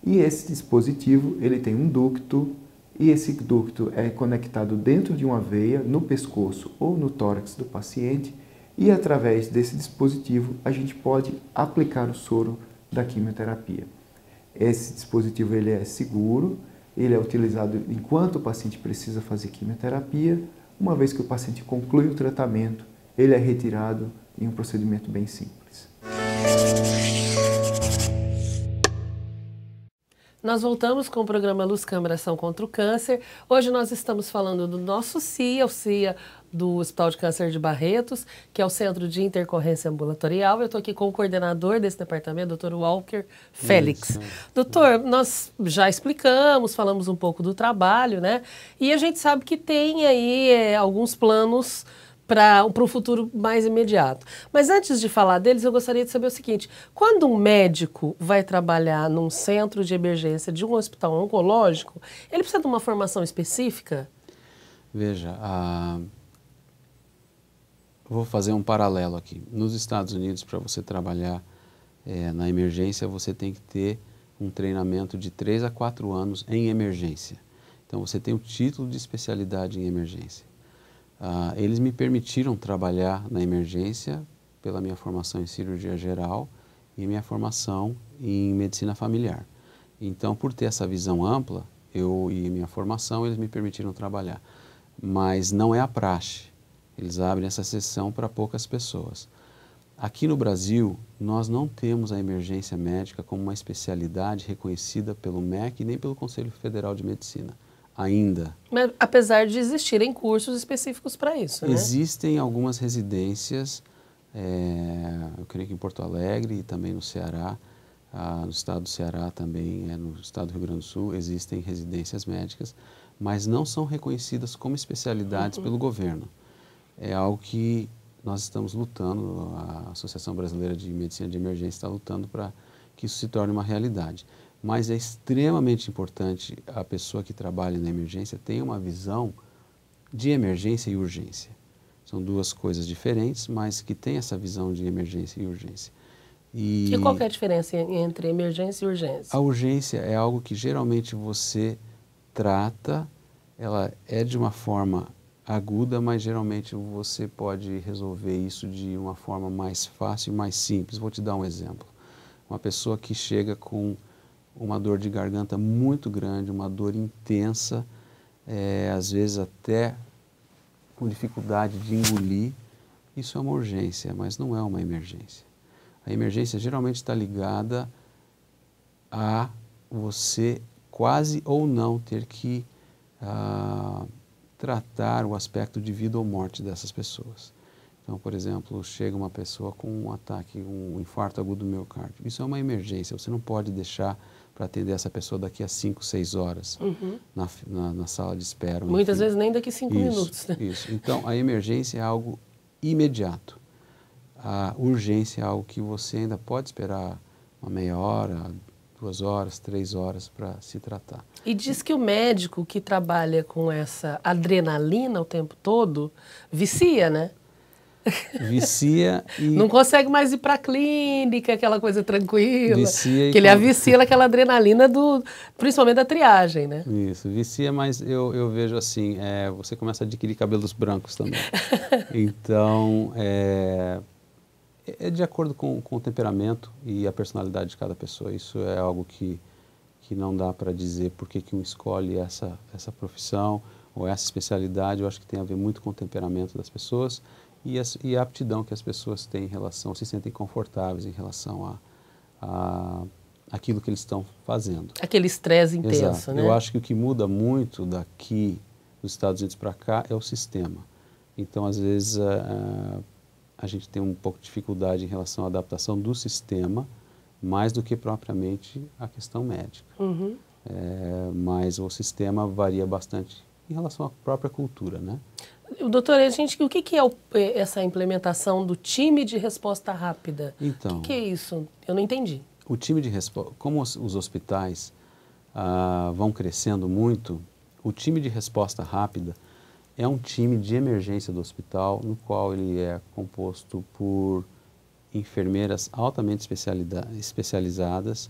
e esse dispositivo ele tem um ducto e esse ducto é conectado dentro de uma veia no pescoço ou no tórax do paciente e através desse dispositivo a gente pode aplicar o soro da quimioterapia. Esse dispositivo ele é seguro, ele é utilizado enquanto o paciente precisa fazer quimioterapia. Uma vez que o paciente conclui o tratamento, ele é retirado em um procedimento bem simples. Nós voltamos com o programa Luz Câmara Ação contra o Câncer. Hoje nós estamos falando do nosso CIA, o CIA do Hospital de Câncer de Barretos, que é o Centro de Intercorrência Ambulatorial. Eu estou aqui com o coordenador desse departamento, Dr. Walker Félix. Doutor, nós já explicamos, falamos um pouco do trabalho, né? E a gente sabe que tem aí alguns planos para um futuro mais imediato. Mas antes de falar deles, eu gostaria de saber o seguinte: quando um médico vai trabalhar num centro de emergência de um hospital oncológico, ele precisa de uma formação específica? Veja, vou fazer um paralelo aqui. Nos Estados Unidos, para você trabalhar na emergência, você tem que ter um treinamento de 3 a 4 anos em emergência. Então, você tem o título de especialidade em emergência. Eles me permitiram trabalhar na emergência pela minha formação em cirurgia geral e minha formação em medicina familiar. Então, por ter essa visão ampla, e minha formação, eles me permitiram trabalhar. mas não é a praxe. Eles abrem essa sessão para poucas pessoas. Aqui no Brasil, nós não temos a emergência médica como uma especialidade reconhecida pelo MEC nem pelo Conselho Federal de Medicina, ainda. Mas, apesar de existirem cursos específicos para isso, né? Existem algumas residências, eu creio que em Porto Alegre e também no Ceará, no estado do Ceará também, no estado do Rio Grande do Sul, existem residências médicas, mas não são reconhecidas como especialidades pelo governo. É algo que nós estamos lutando, a Associação Brasileira de Medicina de Emergência está lutando para que isso se torne uma realidade. Mas é extremamente importante a pessoa que trabalha na emergência tenha uma visão de emergência e urgência. São duas coisas diferentes, mas que tem essa visão de emergência e urgência. E qual que é a diferença entre emergência e urgência? A urgência é algo que geralmente você trata, ela é de uma forma aguda, mas geralmente você pode resolver isso de uma forma mais fácil e mais simples. Vou te dar um exemplo. Uma pessoa que chega com uma dor de garganta muito grande, uma dor intensa, às vezes até com dificuldade de engolir, isso é uma urgência, mas não é uma emergência. A emergência geralmente está ligada a você quase ou não ter que tratar o aspecto de vida ou morte dessas pessoas. Então, por exemplo, chega uma pessoa com um ataque, um infarto agudo do miocárdio. Isso é uma emergência, você não pode deixar para atender essa pessoa daqui a 5, 6 horas na sala de espera. Muitas vezes nem daqui a 5 minutos. Né? Isso. Então, a emergência é algo imediato. A urgência é algo que você ainda pode esperar uma meia hora, 2 horas, 3 horas para se tratar. E diz que o médico que trabalha com essa adrenalina o tempo todo vicia, né? Vicia e... Não consegue mais ir para a clínica, aquela coisa tranquila. Vicia e... Que ele avicia aquela adrenalina, principalmente da triagem, né? Isso, vicia, mas eu vejo assim, você começa a adquirir cabelos brancos também. Então, é de acordo com o temperamento e a personalidade de cada pessoa. Isso é algo que não dá para dizer por que um escolhe essa profissão ou essa especialidade. Eu acho que tem a ver muito com o temperamento das pessoas e a aptidão que as pessoas têm em relação, se sentem confortáveis em relação a aquilo que eles estão fazendo. Aquele estresse intenso, Exato. né? Eu acho que o que muda muito daqui dos Estados Unidos para cá é o sistema. Então, às vezes, a gente tem um pouco de dificuldade em relação à adaptação do sistema, mais do que propriamente a questão médica. Mas o sistema varia bastante em relação à própria cultura, né? Doutor, o que é essa implementação do time de resposta rápida? Então, o que é isso? Eu não entendi. O time de resposta, como os hospitais vão crescendo muito, o time de resposta rápida é um time de emergência do hospital, no qual ele é composto por enfermeiras altamente especializadas,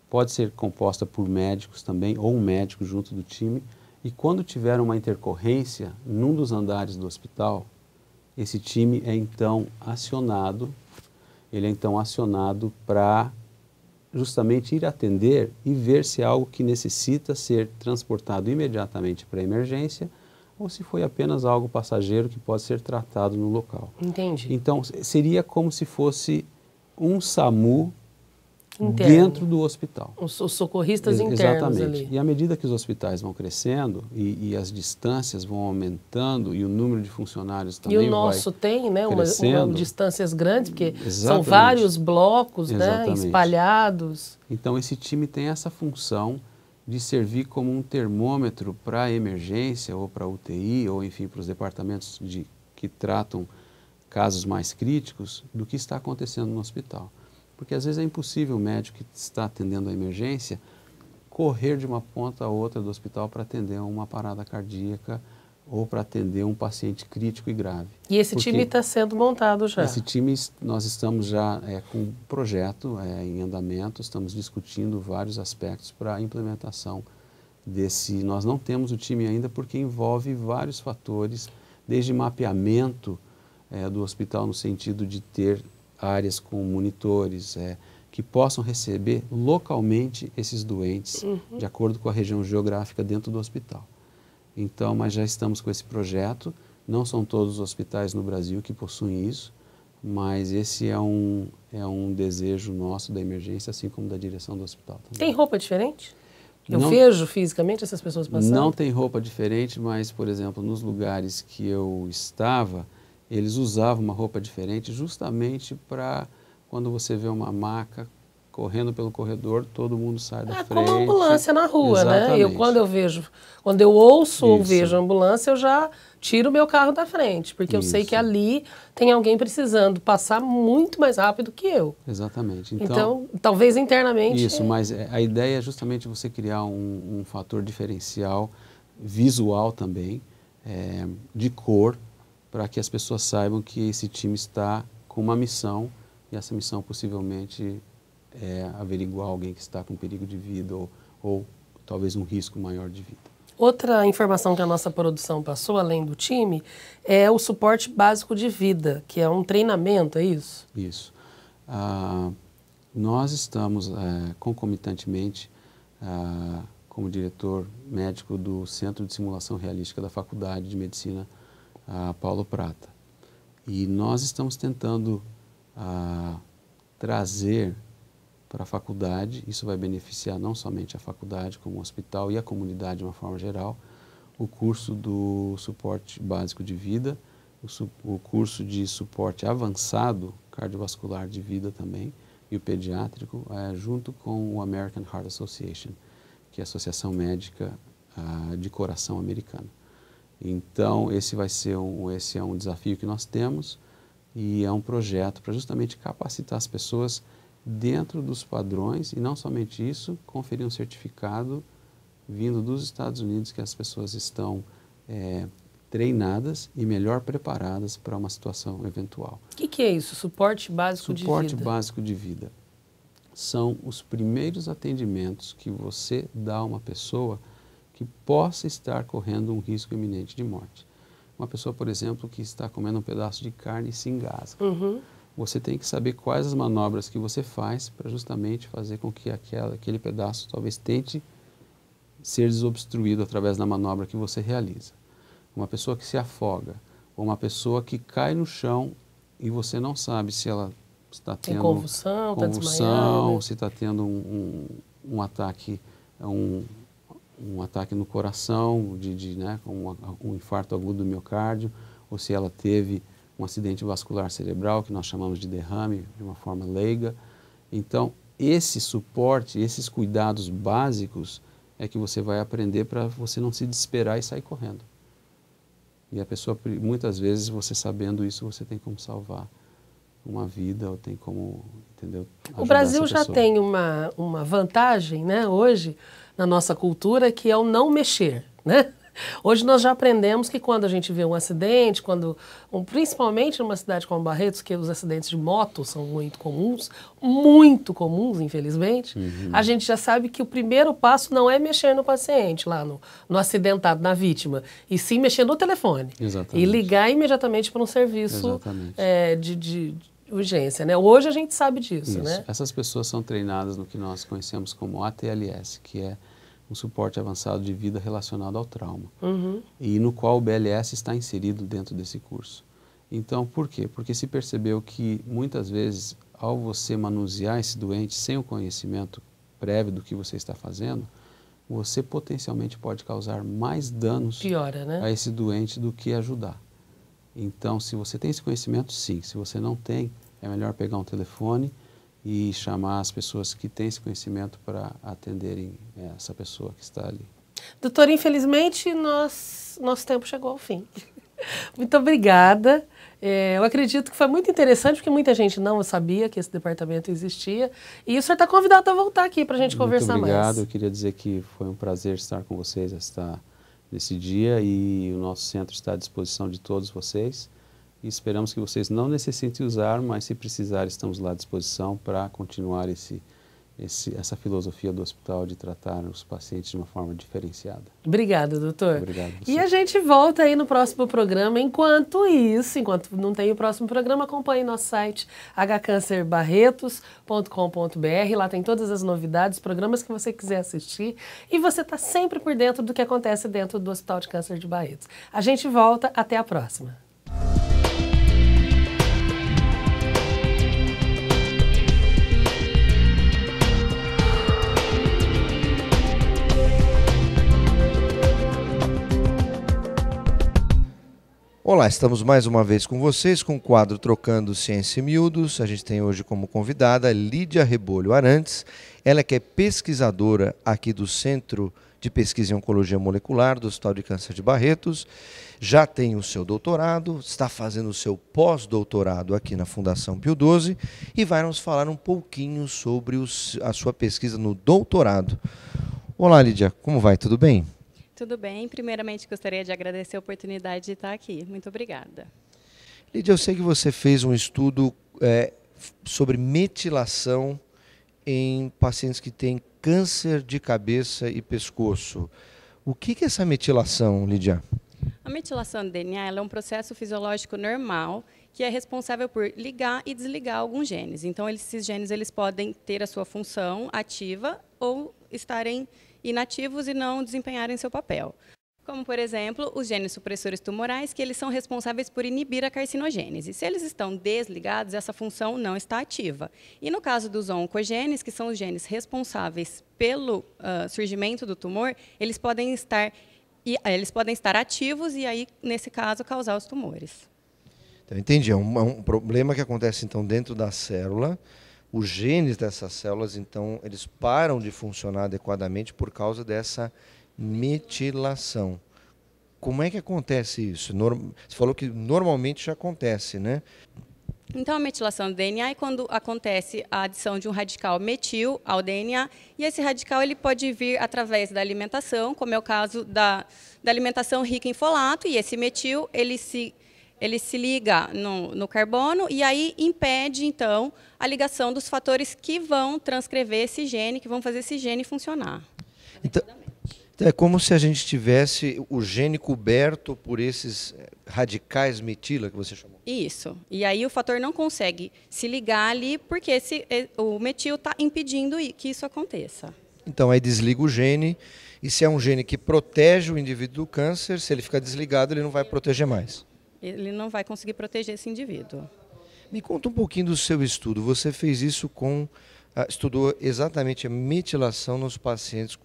pode ser composta por médicos também, ou um médico junto do time, e quando tiver uma intercorrência num dos andares do hospital, esse time é então acionado, para justamente ir atender e ver se é algo que necessita ser transportado imediatamente para a emergência, ou se foi apenas algo passageiro que pode ser tratado no local. Entendi. Então, seria como se fosse um SAMU interno, dentro do hospital. Os socorristas internos Exatamente. ali. E à medida que os hospitais vão crescendo e as distâncias vão aumentando e o número de funcionários também vai E o nosso tem, né, uma distâncias grandes, porque são vários blocos, né, espalhados. Então, esse time tem essa função de servir como um termômetro para a emergência ou para a UTI, ou enfim, para os departamentos que tratam casos mais críticos do que está acontecendo no hospital. Porque às vezes é impossível o médico que está atendendo a emergência correr de uma ponta a outra do hospital para atender uma parada cardíaca ou para atender um paciente crítico e grave. E esse time está sendo montado já? Esse time, nós estamos já com um projeto em andamento, estamos discutindo vários aspectos para a implementação desse. Nós não temos o time ainda porque envolve vários fatores, desde mapeamento do hospital no sentido de ter áreas com monitores que possam receber localmente esses doentes, de acordo com a região geográfica dentro do hospital. Então, mas já estamos com esse projeto. Não são todos os hospitais no Brasil que possuem isso, mas esse é um desejo nosso da emergência, assim como da direção do hospital também. Tem roupa diferente? Eu Não, vejo fisicamente essas pessoas passando? Não tem roupa diferente, mas, por exemplo, nos lugares que eu estava, eles usavam uma roupa diferente justamente para quando você vê uma maca correndo pelo corredor, todo mundo sai da frente. Como a ambulância na rua, Exatamente. né? Quando eu ouço ou Isso. vejo a ambulância, eu já tiro o meu carro da frente, porque eu sei que ali tem alguém precisando passar muito mais rápido que eu. Exatamente. Então talvez internamente... Isso, mas a ideia é justamente você criar um fator diferencial, visual também, de cor, para que as pessoas saibam que esse time está com uma missão, e essa missão possivelmente averiguar alguém que está com perigo de vida ou talvez um risco maior de vida. Outra informação que a nossa produção passou, além do time, é o suporte básico de vida, que é um treinamento, é isso? Isso. Nós estamos concomitantemente como diretor médico do Centro de Simulação Realística da Faculdade de Medicina Paulo Prata. E nós estamos tentando trazer para a faculdade, isso vai beneficiar não somente a faculdade, como o hospital e a comunidade de uma forma geral, o curso do suporte básico de vida, o curso de suporte avançado cardiovascular de vida também, e o pediátrico, junto com o American Heart Association, que é a Associação Médica de Coração Americana. Então, esse é um desafio que nós temos e é um projeto para justamente capacitar as pessoas dentro dos padrões, e não somente isso, conferir um certificado vindo dos Estados Unidos que as pessoas estão treinadas e melhor preparadas para uma situação eventual. O que é isso? Suporte básico de vida? Suporte básico de vida. São os primeiros atendimentos que você dá a uma pessoa que possa estar correndo um risco iminente de morte. Uma pessoa, por exemplo, que está comendo um pedaço de carne e se engasga. Uhum. Você tem que saber quais as manobras que você faz para justamente fazer com que aquele pedaço talvez tente ser desobstruído através da manobra que você realiza. Uma pessoa que se afoga, ou uma pessoa que cai no chão e você não sabe se ela está tendo convulsão, está desmaiando, se está tendo um ataque, um ataque no coração, um infarto agudo do miocárdio, ou se ela teve um acidente vascular cerebral, que nós chamamos de derrame, de uma forma leiga. Então, esse suporte, esses cuidados básicos é que você vai aprender para você não se desesperar e sair correndo. E a pessoa, muitas vezes, você sabendo isso, você tem como salvar uma vida, ou tem como, entendeu? O Brasil já tem uma vantagem, né, hoje, na nossa cultura, que é o não mexer, né? Hoje nós já aprendemos que quando a gente vê um acidente, principalmente numa cidade como Barretos, que os acidentes de moto são muito comuns, infelizmente, a gente já sabe que o primeiro passo não é mexer no paciente, lá no acidentado, na vítima, e sim mexer no telefone. Exatamente. E ligar imediatamente para um serviço de urgência, né? Hoje a gente sabe disso, né? Essas pessoas são treinadas no que nós conhecemos como ATLS, que é um suporte avançado de vida relacionado ao trauma, e no qual o BLS está inserido dentro desse curso. Então, por quê? Porque se percebeu que, muitas vezes, ao você manusear esse doente sem o conhecimento prévio do que você está fazendo, você potencialmente pode causar mais danos a esse doente do que ajudar. Então, se você tem esse conhecimento, sim. Se você não tem, é melhor pegar um telefone e chamar as pessoas que têm esse conhecimento para atenderem essa pessoa que está ali. Doutor, infelizmente, nosso tempo chegou ao fim. Muito obrigada. Eu acredito que foi muito interessante, porque muita gente não sabia que esse departamento existia. E o senhor está convidado a voltar aqui para a gente conversar mais. Muito obrigado. Eu queria dizer que foi um prazer estar com vocês nesse dia, e o nosso centro está à disposição de todos vocês. E esperamos que vocês não necessitem usar, mas se precisar, estamos lá à disposição para continuar esse essa filosofia do hospital de tratar os pacientes de uma forma diferenciada. Obrigada, doutor. Obrigado. E a gente volta aí no próximo programa. Enquanto isso, enquanto não tem o próximo programa, acompanhe nosso site hcancerbarretos.com.br. Lá tem todas as novidades, programas que você quiser assistir. E você está sempre por dentro do que acontece dentro do Hospital de Câncer de Barretos. A gente volta. Até a próxima. Olá, estamos mais uma vez com vocês com o quadro Trocando Ciência em Miúdos. A gente tem hoje como convidada Lídia Rebolho Arantes. Ela que é pesquisadora aqui do Centro de Pesquisa em Oncologia Molecular do Hospital de Câncer de Barretos. Já tem o seu doutorado, está fazendo o seu pós-doutorado aqui na Fundação Pio XII e vai nos falar um pouquinho sobre a sua pesquisa no doutorado. Olá, Lídia, como vai? Tudo bem? Tudo bem. Primeiramente, gostaria de agradecer a oportunidade de estar aqui. Muito obrigada. Lídia, eu sei que você fez um estudo sobre metilação em pacientes que têm câncer de cabeça e pescoço. O que é essa metilação, Lídia? A metilação do DNA ela é um processo fisiológico normal que é responsável por ligar e desligar alguns genes. Então, esses genes eles podem ter a sua função ativa ou estarem inativos e não desempenharem seu papel. Como, por exemplo, os genes supressores tumorais, que eles são responsáveis por inibir a carcinogênese. Se eles estão desligados, essa função não está ativa. E no caso dos oncogenes, que são os genes responsáveis pelo surgimento do tumor, eles podem estar ativos e aí, nesse caso, causar os tumores. Então, entendi. É um problema que acontece então dentro da célula. Os genes dessas células, então, eles param de funcionar adequadamente por causa dessa metilação. Como é que acontece isso? Você falou que normalmente já acontece, né? Então, a metilação do DNA é quando acontece a adição de um radical metil ao DNA, e esse radical ele pode vir através da alimentação, como é o caso da alimentação rica em folato, e esse metil ele se liga no carbono e aí impede, então, a ligação dos fatores que vão transcrever esse gene, que vão fazer esse gene funcionar. Então é como se a gente tivesse o gene coberto por esses radicais metila, que você chamou. Isso. E aí o fator não consegue se ligar ali porque o metil está impedindo que isso aconteça. Então aí desliga o gene, e se é um gene que protege o indivíduo do câncer, se ele ficar desligado, ele não vai proteger mais. Ele não vai conseguir proteger esse indivíduo. Me conta um pouquinho do seu estudo. Você fez isso estudou exatamente a metilação nos pacientes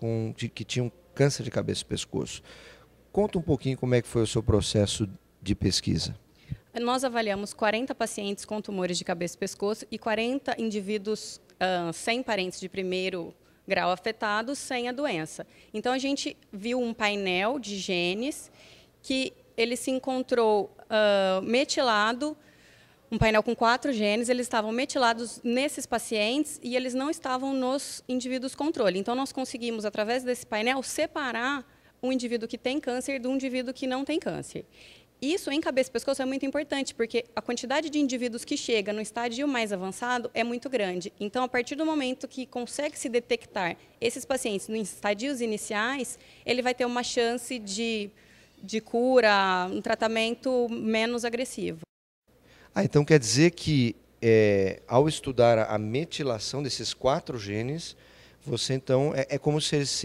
que tinham câncer de cabeça e pescoço. Conta um pouquinho como é que foi o seu processo de pesquisa. Nós avaliamos 40 pacientes com tumores de cabeça e pescoço e 40 indivíduos sem parentes de primeiro grau afetados, sem a doença. Então, a gente viu um painel de genes que ele se encontrou metilado, um painel com 4 genes, eles estavam metilados nesses pacientes e eles não estavam nos indivíduos controle. Então, nós conseguimos, através desse painel, separar o indivíduo que tem câncer do indivíduo que não tem câncer. Isso, em cabeça e pescoço, é muito importante, porque a quantidade de indivíduos que chega no estágio mais avançado é muito grande. Então, a partir do momento que consegue se detectar esses pacientes nos estadios iniciais, ele vai ter uma chance de cura, um tratamento menos agressivo. Então quer dizer que ao estudar a metilação desses 4 genes, você então é como se eles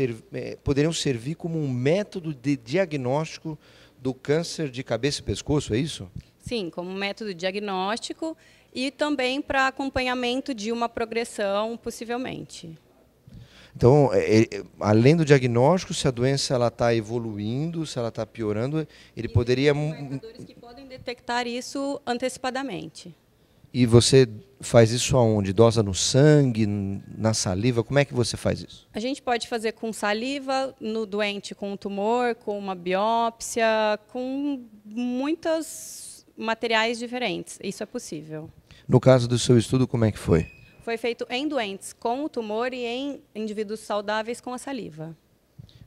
poderiam servir como um método de diagnóstico do câncer de cabeça e pescoço, é isso? Sim, como um método diagnóstico e também para acompanhamento de uma progressão, possivelmente. Então, além do diagnóstico, se a doença está evoluindo, se ela está piorando, ele poderia... marcadores que podem detectar isso antecipadamente. E você faz isso aonde? Dosa no sangue, na saliva? Como é que você faz isso? A gente pode fazer com saliva, no doente com um tumor, com uma biópsia, com muitos materiais diferentes. Isso é possível. No caso do seu estudo, como é que foi? Foi feito em doentes com o tumor e em indivíduos saudáveis com a saliva.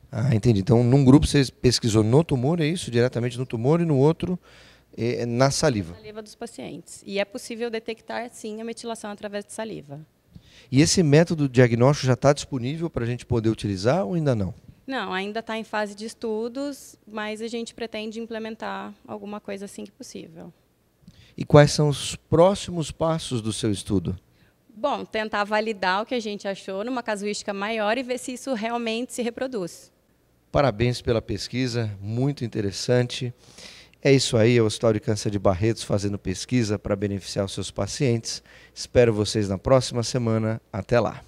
Ah, entendi. Então, num grupo você pesquisou no tumor, é isso? Diretamente no tumor, e no outro na saliva. Na saliva dos pacientes. E é possível detectar, sim, a metilação através de saliva. E esse método diagnóstico já está disponível para a gente poder utilizar ou ainda não? Não, ainda está em fase de estudos, mas a gente pretende implementar alguma coisa assim que possível. E quais são os próximos passos do seu estudo? Bom, tentar validar o que a gente achou numa casuística maior e ver se isso realmente se reproduz. Parabéns pela pesquisa, muito interessante. É isso aí, é o Hospital de Câncer de Barretos fazendo pesquisa para beneficiar os seus pacientes. Espero vocês na próxima semana. Até lá.